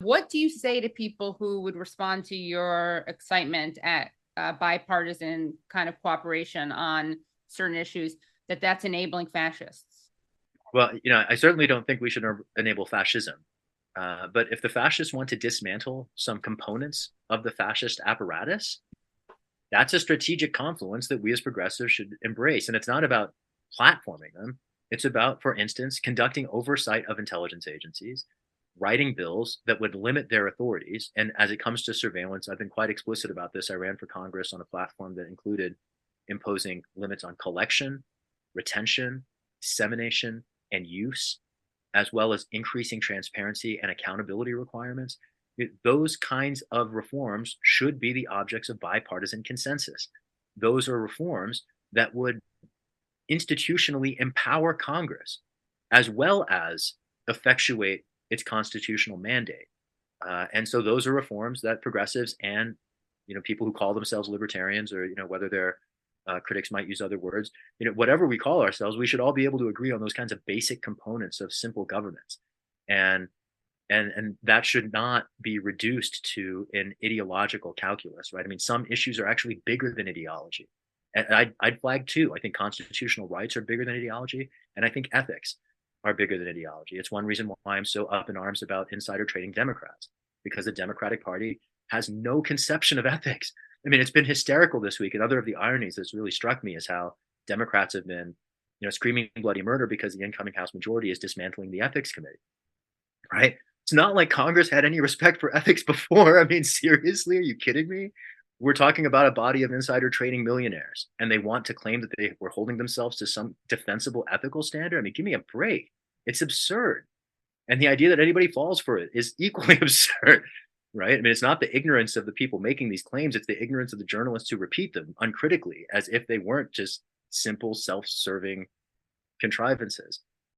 What do you say to people who would respond to your excitement at bipartisan kind of cooperation on certain issues, that that's enabling fascists? Well, I certainly don't think we should enable fascism. But if the fascists want to dismantle some components of the fascist apparatus, that's a strategic confluence that we as progressives should embrace. And it's not about platforming them. It's about, for instance, conducting oversight of intelligence agencies, writing bills that would limit their authorities. And as it comes to surveillance, I've been quite explicit about this. I ran for Congress on a platform that included imposing limits on collection, retention, dissemination, and use, as well as increasing transparency and accountability requirements. Those kinds of reforms should be the objects of bipartisan consensus. Those are reforms that would institutionally empower Congress, as well as effectuate its constitutional mandate. And so those are reforms that progressives and people who call themselves libertarians, or whether they're critics might use other words, whatever we call ourselves, we should all be able to agree on those kinds of basic components of simple governance. And that should not be reduced to an ideological calculus, right? I mean, some issues are actually bigger than ideology. And I'd flag two. I think constitutional rights are bigger than ideology, and I think ethics are bigger than ideology. It's one reason why I'm so up in arms about insider trading Democrats, because the Democratic Party has no conception of ethics. I mean, it's been hysterical this week. And other of the ironies that's really struck me is how Democrats have been, screaming bloody murder because the incoming House majority is dismantling the ethics committee, right? It's not like Congress had any respect for ethics before. I mean, seriously, are you kidding me? We're talking about a body of insider trading millionaires, and they want to claim that they were holding themselves to some defensible ethical standard. I mean, give me a break. It's absurd. And the idea that anybody falls for it is equally absurd, right? I mean, it's not the ignorance of the people making these claims, it's the ignorance of the journalists who repeat them uncritically, as if they weren't just simple, self serving contrivances.